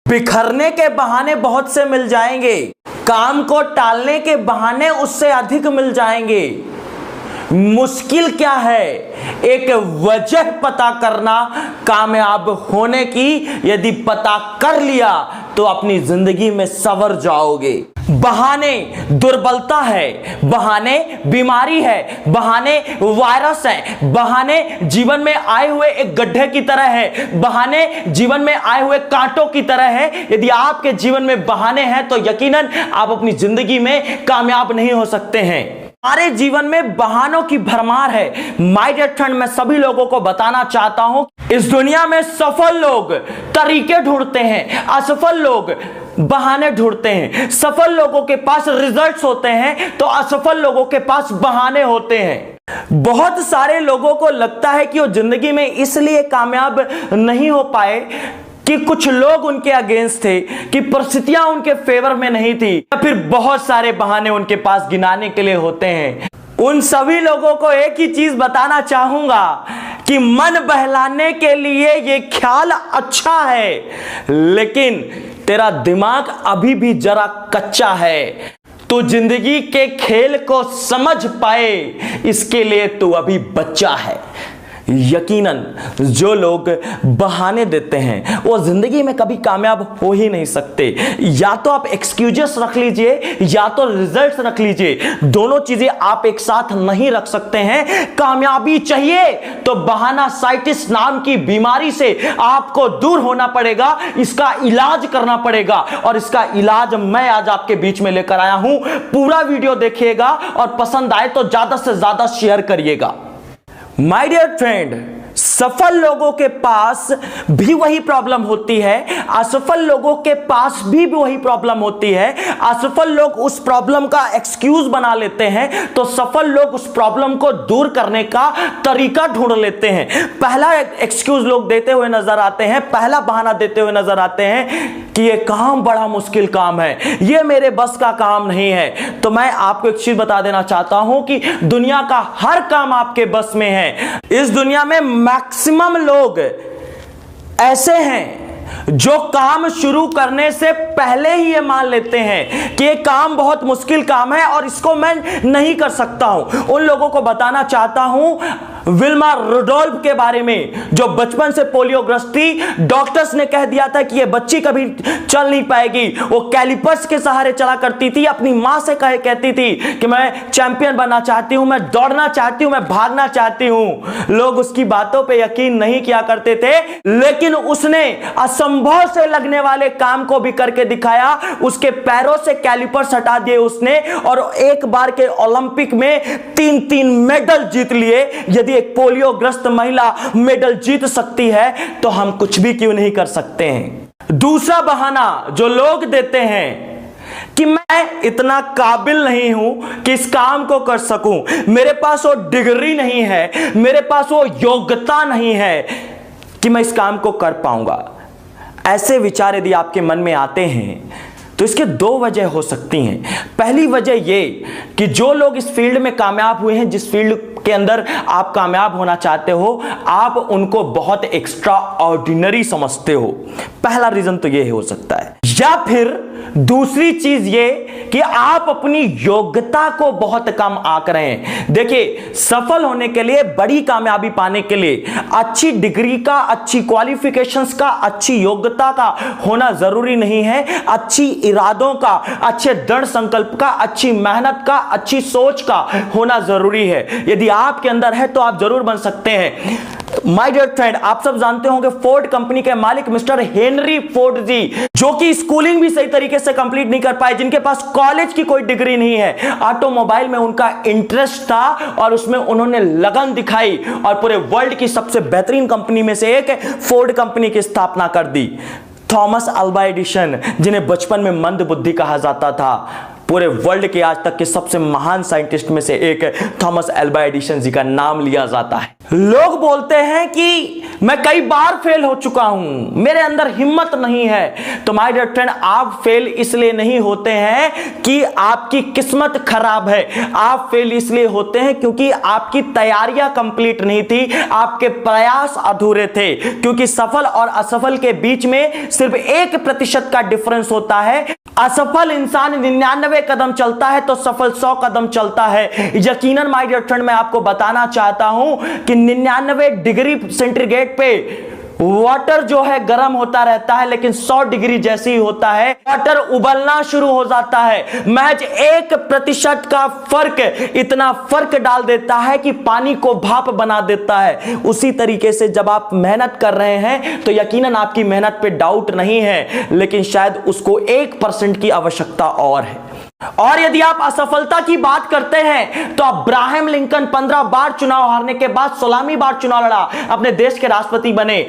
बिखरने के बहाने बहुत से मिल जाएंगे, काम को टालने के बहाने उससे अधिक मिल जाएंगे। मुश्किल क्या है? एक वजह पता करना कामयाब होने की। यदि पता कर लिया तो अपनी जिंदगी में संवर जाओगे। बहाने दुर्बलता है, बहाने बीमारी है, बहाने वायरस है, बहाने जीवन में आए हुए एक गड्ढे की तरह है, बहाने जीवन में आए हुए कांटों की तरह है। यदि आपके जीवन में बहाने हैं तो यकीनन आप अपनी जिंदगी में कामयाब नहीं हो सकते हैं। हमारे जीवन में बहानों की भरमार है। माय डियर फ्रेंड, मैं सभी लोगों को बताना चाहता हूं, इस दुनिया में सफल लोग तरीके ढूंढते हैं, असफल लोग बहाने ढूंढते हैं। सफल लोगों के पास रिजल्ट्स होते हैं तो असफल लोगों के पास बहाने होते हैं। बहुत सारे लोगों को लगता है कि वो जिंदगी में इसलिए कामयाब नहीं हो पाए कि कुछ लोग उनके अगेंस्ट थे, कि परिस्थितियां उनके फेवर में नहीं थी, या फिर बहुत सारे बहाने उनके पास गिनाने के लिए होते हैं। उन सभी लोगों को एक ही चीज बताना चाहूंगा कि मन बहलाने के लिए ये ख्याल अच्छा है, लेकिन तेरा दिमाग अभी भी जरा कच्चा है। तू जिंदगी के खेल को समझ पाए, इसके लिए तू अभी बच्चा है। यकीनन जो लोग बहाने देते हैं वो जिंदगी में कभी कामयाब हो ही नहीं सकते। या तो आप एक्सक्यूजेस रख लीजिए या तो रिजल्ट्स रख लीजिए, दोनों चीजें आप एक साथ नहीं रख सकते हैं। कामयाबी चाहिए तो बहाना साइटिस नाम की बीमारी से आपको दूर होना पड़ेगा, इसका इलाज करना पड़ेगा, और इसका इलाज मैं आज आपके बीच में लेकर आया हूं। पूरा वीडियो देखिएगा और पसंद आए तो ज्यादा से ज्यादा शेयर करिएगा। माय डियर फ्रेंड, सफल लोगों के पास भी वही प्रॉब्लम होती है, असफल लोगों के पास भी वही प्रॉब्लम होती है। असफल लोग उस प्रॉब्लम का एक्सक्यूज बना लेते हैं तो सफल लोग उस प्रॉब्लम को दूर करने का तरीका ढूंढ लेते हैं। पहला एक्सक्यूज लोग देते हुए नजर आते हैं, पहला बहाना देते हुए नजर आते हैं कि ये काम बड़ा मुश्किल काम है, ये मेरे बस का काम नहीं है। तो मैं आपको एक चीज बता देना चाहता हूं कि दुनिया का हर काम आपके बस में है। इस दुनिया में मैक्सिमम लोग ऐसे हैं जो काम शुरू करने से पहले ही ये मान लेते हैं कि ये काम बहुत मुश्किल काम है और इसको मैं नहीं कर सकता हूं। उन लोगों को बताना चाहता हूं विल्मा रुडोल्फ के बारे में, जो बचपन से पोलियोग्रस्त थी। डॉक्टर्स ने कह दिया था कि ये बच्ची कभी चल नहीं पाएगी। वो कैलिपर्स के सहारे चला करती थी, अपनी मां से कहती थी कि मैं चैंपियन बनना चाहती हूं, मैं दौड़ना चाहती हूं, मैं भागना चाहती हूं। लोग उसकी बातों पे यकीन नहीं किया करते थे, लेकिन उसने असंभव से लगने वाले काम को भी करके दिखाया। उसके पैरों से कैलिपर्स हटा दिए उसने, और एक बार के ओलंपिक में 3 मेडल जीत लिए। यदि एक पोलियोग्रस्त महिला मेडल जीत सकती है तो हम कुछ भी क्यों नहीं कर सकते हैं। दूसरा बहाना जो लोग देते हैं कि मैं इतना काबिल नहीं हूं कि इस काम को कर सकूं, मेरे पास वो डिग्री नहीं है, मेरे पास वो योग्यता नहीं है कि मैं इस काम को कर पाऊंगा। ऐसे विचार यदि आपके मन में आते हैं तो इसके 2 वजह हो सकती हैं। पहली वजह यह कि जो लोग इस फील्ड में कामयाब हुए हैं, जिस फील्ड के अंदर आप कामयाब होना चाहते हो, आप उनको बहुत एक्स्ट्रा ऑर्डिनरी समझते हो। पहला रीजन तो यह हो सकता है। या फिर दूसरी चीज ये कि आप अपनी योग्यता को बहुत कम आंक रहे हैं। देखिए, सफल होने के लिए, बड़ी कामयाबी पाने के लिए अच्छी डिग्री का, अच्छी क्वालिफिकेशंस का, अच्छी योग्यता का होना जरूरी नहीं है। अच्छी इरादों का, अच्छे दृढ़ संकल्प का, अच्छी मेहनत का, अच्छी सोच का होना जरूरी है। यदि आपके अंदर है तो आप जरूर बन सकते हैं। माय डियर फ्रेंड, आप सब जानते होंगे फोर्ड कंपनी के मालिक मिस्टर हेनरी फोर्ड जी, जो कि स्कूलिंग भी सही तरीके से कंप्लीट नहीं कर पाए, जिनके पास कॉलेज की कोई डिग्री नहीं है। ऑटोमोबाइल में उनका इंटरेस्ट था और उसमें उन्होंने लगन दिखाई और पूरे वर्ल्ड की सबसे बेहतरीन कंपनी में से एक फोर्ड कंपनी की स्थापना कर दी। थॉमस अल्वा एडिसन, जिन्हें बचपन में मंद बुद्धि कहा जाता था, पूरे वर्ल्ड के आज तक के सबसे महान साइंटिस्ट में से एक थॉमस अल्वा एडिसन जी का नाम लिया जाता है। लोग बोलते हैं कि मैं कई बार फेल हो चुका हूं, मेरे अंदर हिम्मत नहीं है। तो माय डियर फ्रेंड, आप फेल इसलिए नहीं होते हैं कि आपकी किस्मत खराब है, आप फेल इसलिए होते हैं क्योंकि आपकी तैयारियां कंप्लीट नहीं थी, आपके प्रयास अधूरे थे। क्योंकि सफल और असफल के बीच में सिर्फ 1% का डिफरेंस होता है। असफल इंसान 99 कदम चलता है तो सफल 100 कदम चलता है। यकीनन माय डियर फ्रेंड, मैं आपको बताना चाहता हूं कि 99 डिग्री सेंटीग्रेड पे वाटर जो है गर्म होता रहता है, लेकिन 100 डिग्री जैसे ही होता है वाटर उबलना शुरू हो जाता है। महज 1% का फर्क इतना फर्क डाल देता है कि पानी को भाप बना देता है। उसी तरीके से जब आप मेहनत कर रहे हैं तो यकीनन आपकी मेहनत पे डाउट नहीं है, लेकिन शायद उसको 1% की आवश्यकता और है। और यदि आप असफलता की बात करते हैं तो अब्राहम लिंकन 15 बार चुनाव हारने के बाद 16वीं बार चुनाव लड़ा, अपने देश के राष्ट्रपति बने।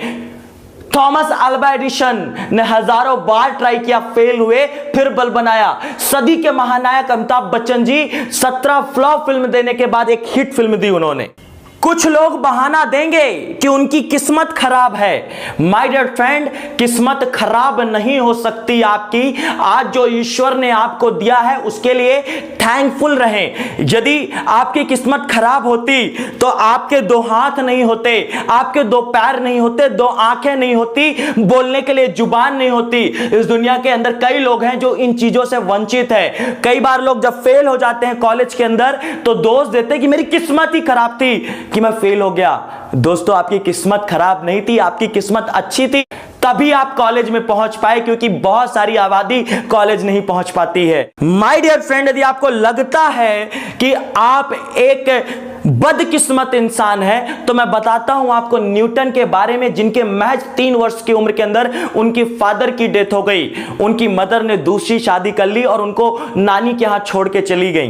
थॉमस अल्वा एडिसन ने हजारों बार ट्राई किया, फेल हुए, फिर बल्ब बनाया। सदी के महानायक अमिताभ बच्चन जी 17 फ्लॉप फिल्म देने के बाद एक हिट फिल्म दी उन्होंने। कुछ लोग बहाना देंगे कि उनकी किस्मत खराब है। माय डियर फ्रेंड, किस्मत खराब नहीं हो सकती आपकी। आज जो ईश्वर ने आपको दिया है उसके लिए थैंकफुल रहें। यदि आपकी किस्मत खराब होती तो आपके 2 हाथ नहीं होते, आपके 2 पैर नहीं होते, 2 आंखें नहीं होती, बोलने के लिए जुबान नहीं होती। इस दुनिया के अंदर कई लोग हैं जो इन चीजों से वंचित है। कई बार लोग जब फेल हो जाते हैं कॉलेज के अंदर तो दोष देते हैं कि मेरी किस्मत ही खराब थी कि मैं फेल हो गया। दोस्तों, आपकी किस्मत खराब नहीं थी, आपकी किस्मत अच्छी थी, तभी आप कॉलेज में पहुंच पाए, क्योंकि बहुत सारी आबादी कॉलेज नहीं पहुंच पाती है। माय डियर फ्रेंड, यदि आपको लगता है कि आप एक बदकिस्मत इंसान है तो मैं बताता हूं आपको न्यूटन के बारे में, जिनके महज 3 वर्ष की उम्र के अंदर उनकी फादर की डेथ हो गई। उनकी मदर ने दूसरी शादी कर ली और उनको नानी के यहां छोड़ के चली गई।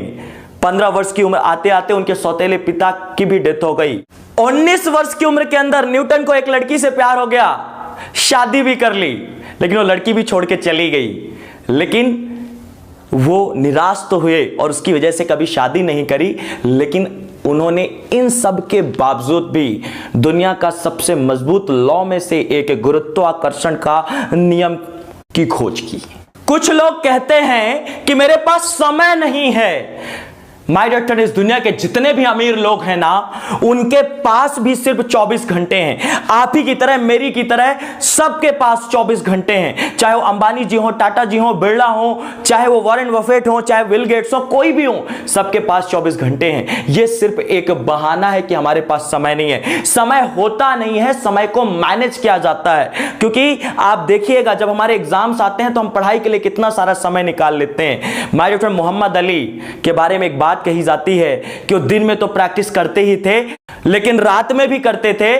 15 वर्ष की उम्र आते आते उनके सौतेले पिता की भी डेथ हो गई। 19 वर्ष की उम्र के अंदर न्यूटन को एक लड़की से प्यार हो गया, शादी भी कर ली, लेकिन वो लड़की भी छोड़ के चली गई। लेकिन वो निराश तो हुए और उसकी वजह से कभी शादी नहीं करी, लेकिन उन्होंने इन सब के बावजूद भी दुनिया का सबसे मजबूत लॉ में से एक गुरुत्वाकर्षण का नियम की खोज की। कुछ लोग कहते हैं कि मेरे पास समय नहीं है। माय डियर फ्रेंड, इस दुनिया के जितने भी अमीर लोग हैं ना, उनके पास भी सिर्फ 24 घंटे हैं। आप ही की तरह, मेरी की तरह, सबके पास 24 घंटे हैं। चाहे वो अंबानी जी हो, टाटा जी हो, बिरला हो, चाहे वो वॉरेन बफेट हो, चाहे बिल गेट्स हो, कोई भी हो, सबके पास 24 घंटे हैं। ये सिर्फ एक बहाना है कि हमारे पास समय नहीं है। समय होता नहीं है, समय को मैनेज किया जाता है। क्योंकि आप देखिएगा, जब हमारे एग्जाम्स आते हैं तो हम पढ़ाई के लिए कितना सारा समय निकाल लेते हैं। My dear friend, Mohammed Ali के बारे में एक बात कही जाती है कि वो दिन में तो प्रैक्टिस करते ही थे, लेकिन रात में भी करते थे।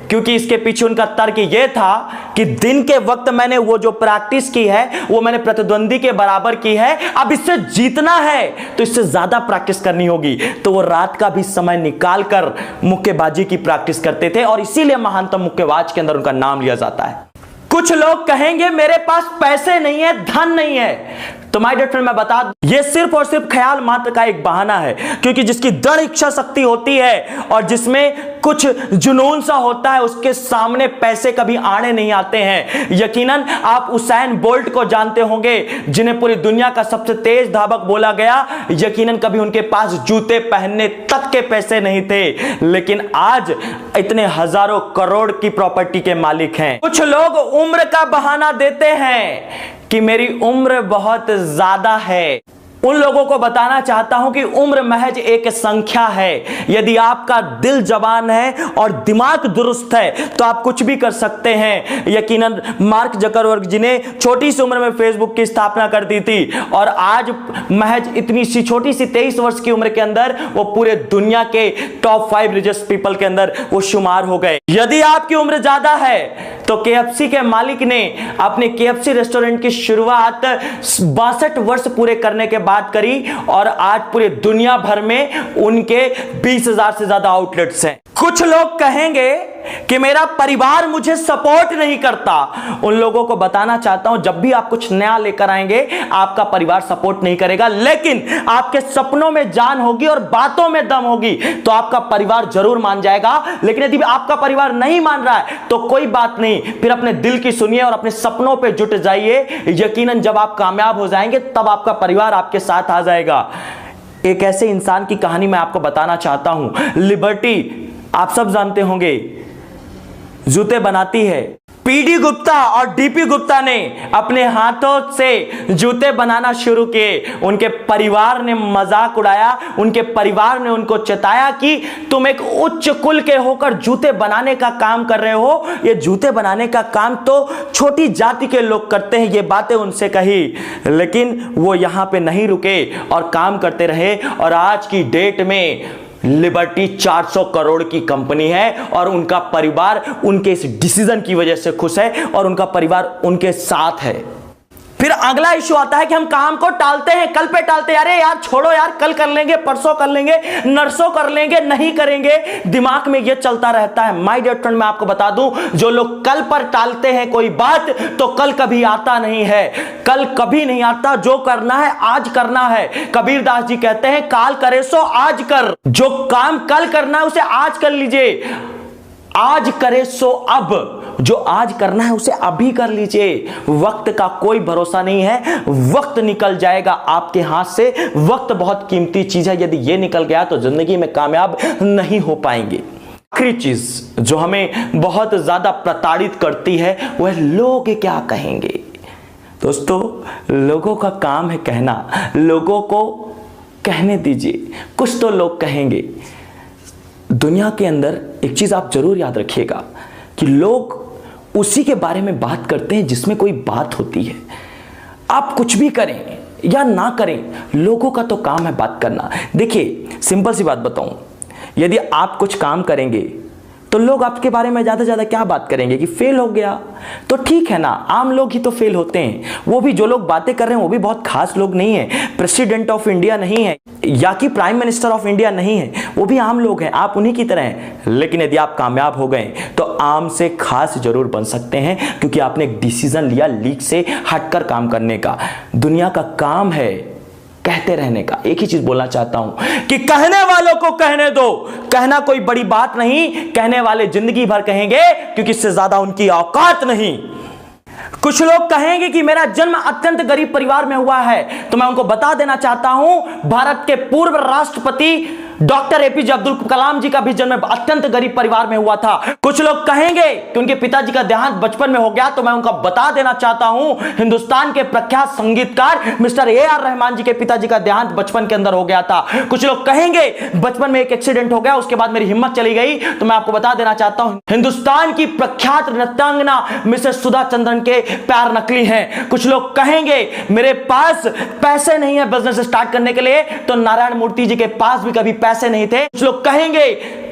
क्योंकि इसके पीछे उनका तर्क यह था कि दिन के वक्त मैंने वो जो प्रैक्टिस की है वो मैंने प्रतिद्वंदी के बराबर की है, अब इससे जीतना है तो इससे ज्यादा प्रैक्टिस करनी होगी। तो वो रात का भी समय निकालकर मुक्केबाजी की प्रैक्टिस करते थे और इसीलिए महानतम मुक्केबाज के अंदर उनका नाम लिया जाता है। कुछ लोग कहेंगे मेरे पास पैसे नहीं है, धन नहीं है। तो माय डियर फ्रेंड, मैं बता दूं, ये सिर्फ और सिर्फ ख्याल मात्र का एक बहाना है। क्योंकि जिसकी दृढ़ इच्छा शक्ति होती है और जिसमें कुछ जुनून सा होता है, उसके सामने पैसे कभी आने नहीं आते हैं। यकीनन आप उसैन बोल्ट को जानते होंगे, जिन्हें पूरी दुनिया का सबसे तेज धावक बोला गया। यकीनन कभी उनके पास जूते पहनने तक के पैसे नहीं थे, लेकिन आज इतने हजारों करोड़ की प्रॉपर्टी के मालिक हैं। कुछ लोग उम्र का बहाना देते हैं कि मेरी उम्र बहुत ज्यादा है। उन लोगों को बताना चाहता हूं कि उम्र महज एक संख्या है। यदि आपका दिल जवान है और दिमाग दुरुस्त है तो आप कुछ भी कर सकते हैं। यकीनन मार्क जकरबर्ग जी ने छोटी सी उम्र में फेसबुक की स्थापना कर दी थी और आज महज इतनी सी छोटी सी 23 वर्ष की उम्र के अंदर वो पूरे दुनिया के टॉप 5 रिचेस्ट पीपल के अंदर वो शुमार हो गए। यदि आपकी उम्र ज्यादा है तो KFC के मालिक ने अपने KFC रेस्टोरेंट की शुरुआत 62 वर्ष पूरे करने के बाद करी और आज पूरे दुनिया भर में उनके 20,000 से ज्यादा आउटलेट्स हैं। कुछ लोग कहेंगे कि मेरा परिवार मुझे सपोर्ट नहीं करता। उन लोगों को बताना चाहता हूं, जब भी आप कुछ नया लेकर आएंगे आपका परिवार सपोर्ट नहीं करेगा, लेकिन आपके सपनों में जान होगी और बातों में दम होगी तो आपका परिवार जरूर मान जाएगा। लेकिन यदि आपका परिवार नहीं मान रहा है तो कोई बात नहीं, फिर अपने दिल की सुनिए और अपने सपनों पे जुट जाइए। यकीनन जब आप कामयाब हो जाएंगे तब आपका परिवार आपके साथ आ जाएगा। एक ऐसे इंसान की कहानी मैं आपको बताना चाहता हूं। लिबर्टी आप सब जानते होंगे, जूते बनाती है। पीडी गुप्ता और डीपी गुप्ता ने अपने हाथों से जूते बनाना शुरू किए। उनके परिवार ने मजाक उड़ाया, उनके परिवार ने उनको चेताया कि तुम एक उच्च कुल के होकर जूते बनाने का काम कर रहे हो, ये जूते बनाने का काम तो छोटी जाति के लोग करते हैं। ये बातें उनसे कही, लेकिन वो यहां पे नहीं रुके और काम करते रहे। और आज की डेट में लिबर्टी 400 करोड़ की कंपनी है और उनका परिवार उनके इस डिसीजन की वजह से खुश है और उनका परिवार उनके साथ है। फिर अगला इशू आता है कि हम काम को टालते हैं, कल पे टालते हैं। अरे यार छोड़ो यार, कल कर लेंगे, परसों कर लेंगे, नरसों कर लेंगे, नहीं करेंगे, दिमाग में यह चलता रहता है। माय डियर फ्रेंड, मैं आपको बता दूं, जो लोग कल पर टालते हैं कोई बात, तो कल कभी आता नहीं है। कल कभी नहीं आता, जो करना है आज करना है। कबीर दास जी कहते हैं काल करे सो आज कर। जो काम कल करना है उसे आज कर लीजिए, आज करे सो अब। जो आज करना है उसे अभी कर लीजिए। वक्त का कोई भरोसा नहीं है, वक्त निकल जाएगा आपके हाथ से। वक्त बहुत कीमती चीज है, यदि ये निकल गया तो जिंदगी में कामयाब नहीं हो पाएंगे। आखिरी चीज जो हमें बहुत ज्यादा प्रताड़ित करती है वो है लोग क्या कहेंगे। दोस्तों, लोगों का काम है कहना, लोगों को कहने दीजिए, कुछ तो लोग कहेंगे। दुनिया के अंदर एक चीज आप जरूर याद रखिएगा कि लोग उसी के बारे में बात करते हैं जिसमें कोई बात होती है। आप कुछ भी करें या ना करें, लोगों का तो काम है बात करना। देखिए, सिंपल सी बात बताऊं, यदि आप कुछ काम करेंगे तो लोग आपके बारे में ज्यादा से ज्यादा क्या बात करेंगे कि फेल हो गया। तो ठीक है ना, आम लोग ही तो फेल होते हैं। वो भी जो लोग बातें कर रहे हैं वो भी बहुत खास लोग नहीं है, प्रेसिडेंट ऑफ इंडिया नहीं है या कि प्राइम मिनिस्टर ऑफ इंडिया नहीं है, वो भी आम लोग हैं, आप उन्हीं की तरह हैं। लेकिन यदि आप कामयाब हो गए तो आम से खास जरूर बन सकते हैं, क्योंकि आपने एक डिसीजन लिया लीक से हटकर काम करने का। दुनिया का काम है कहते रहने का। एक ही चीज बोलना चाहता हूं कि कहने वालों को कहने दो। कहना कोई बड़ी बात नहीं, कहने वाले जिंदगी भर कहेंगे, क्योंकि इससे ज्यादा उनकी औकात नहीं। कुछ लोग कहेंगे कि मेरा जन्म अत्यंत गरीब परिवार में हुआ है, तो मैं उनको बता देना चाहता हूं, भारत के पूर्व राष्ट्रपति डॉक्टर एपीजे अब्दुल कलाम जी का भी जन्म अत्यंत गरीब परिवार में हुआ था। कुछ लोग कहेंगे कि उनके पिताजी का देहांत बचपन में हो गया, तो मैं उनका बता देना चाहता हूं, हिंदुस्तान के प्रख्यात संगीतकार मिस्टर ए.आर. रहमान जी के पिताजी का देहांत बचपन के अंदर हो गया था। कुछ लोग कहेंगे बचपन में एक एक्सीडेंट हो गया, उसके बाद मेरी हिम्मत चली गई, तो मैं आपको बता देना चाहता हूं, हिंदुस्तान की प्रख्यात नृत्यांगना मिसेस सुधा चंद्रन के पैर नकली हैं। कुछ लोग कहेंगे मेरे पास पैसे नहीं है बिजनेस स्टार्ट करने के लिए, तो नारायण मूर्ति जी के पास भी कभी पैसे नहीं थे। कुछ लोग कहेंगे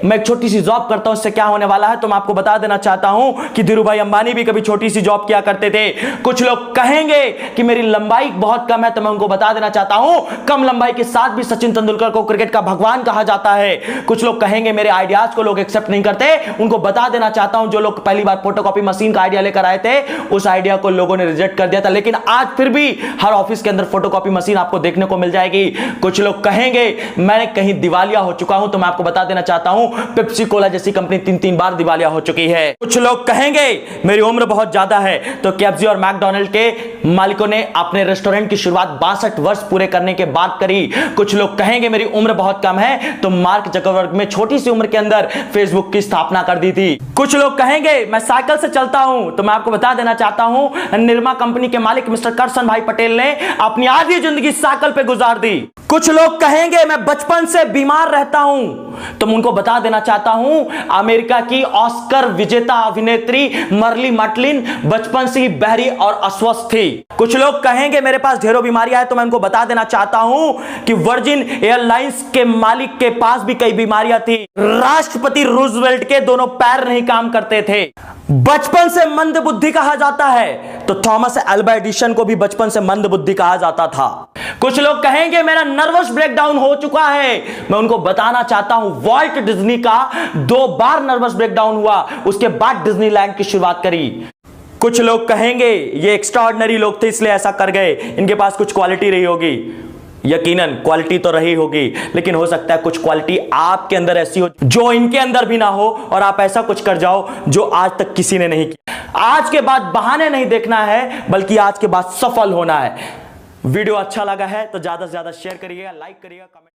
मैं एक छोटी सी जॉब करता हूं, इससे क्या होने वाला है, तो मैं आपको बता देना चाहता हूं कि धीरूभाई अंबानी भी कभी छोटी सी जॉब किया करते थे। कुछ लोग कहेंगे कि मेरी लंबाई बहुत कम है, तो मैं उनको बता देना चाहता हूं, कम लंबाई के साथ भी सचिन तेंदुलकर को क्रिकेट का भगवान कहा जाता है। कुछ लोग कहेंगे मेरे आइडियाज को लोग एक्सेप्ट नहीं करते, उनको बता देना चाहता हूं, जो लोग पहली बार फोटोकॉपी मशीन का आइडिया लेकर आए थे, उस आइडिया को लोगों ने रिजेक्ट कर दिया था, लेकिन आज फिर भी हर ऑफिस के अंदर फोटोकॉपी मशीन आपको देखने को मिल जाएगी। कुछ लोग कहेंगे मैं कहीं दिवालिया हो चुका हूं, तो मैं आपको बता देना चाहता हूं, पेप्सी कोला जैसी कंपनी 3-3 बार दिवालिया हो चुकी है। कुछ लोग कहेंगे मेरी उम्र बहुत ज्यादा है, तो केएफसी और मैकडॉनल्ड के मालिकों ने अपने रेस्टोरेंट की शुरुआत 62 वर्ष पूरे करने के बाद करी। कुछ लोग कहेंगे मेरी उम्र बहुत कम है, तो मार्क जकरबर्ग में छोटी सी उम्र के अंदर फेसबुक की स्थापना कर दी थी। कुछ लोग कहेंगे मैं साइकिल से चलता हूं, तो मैं आपको बता देना चाहता हूं, निरमा कंपनी के मालिक मिस्टर करसन भाई पटेल ने अपनी आधी जिंदगी साइकिल पे गुजार दी। कुछ लोग कहेंगे मैं बचपन से बीमार रहता हूं, तो मैं उनको बता देना चाहता हूं, अमेरिका की ऑस्कर विजेता अभिनेत्री मर्ली मैटलिन बचपन से ही बहरी और अस्वस्थ थी। कुछ लोग कहेंगे मेरे पास ढेरों बीमारियां हैं, तो मैं उनको बता देना चाहता हूं कि वर्जिन एयरलाइंस के मालिक के पास भी कई बीमारियां थी। राष्ट्रपति रूजवेल्ट के दोनों पैर नहीं काम करते थे। बचपन से मंद बुद्धि कहा जाता है, तो थॉमस अल्वा एडिसन को भी बचपन से मंद बुद्धि कहा जाता था। कुछ लोग कहेंगे मेरा नर्वस ब्रेकडाउन हो चुका है। मैं उनको बताना चाहता हूं वॉल्ट डिज्नी का 2 बार नर्वस ब्रेकडाउन हुआ, उसके बाद डिज्नीलैंड की शुरुआत करी। कुछ लोग कहेंगे ये एक्स्ट्राऑर्डिनरी लोग थे इसलिए ऐसा कर गए, इनके पास कुछ क्वालिटी रही होगी। यकीनन क्वालिटी तो रही होगी, लेकिन हो सकता है कुछ क्वालिटी आपके अंदर ऐसी हो जो इनके अंदर भी ना हो और आप ऐसा कुछ कर जाओ जो आज तक किसी ने नहीं किया। आज के बाद बहाने नहीं देखना है, बल्कि आज के बाद सफल होना है। वीडियो अच्छा लगा है तो ज्यादा से ज्यादा शेयर करिएगा, लाइक करिएगा, कमेंट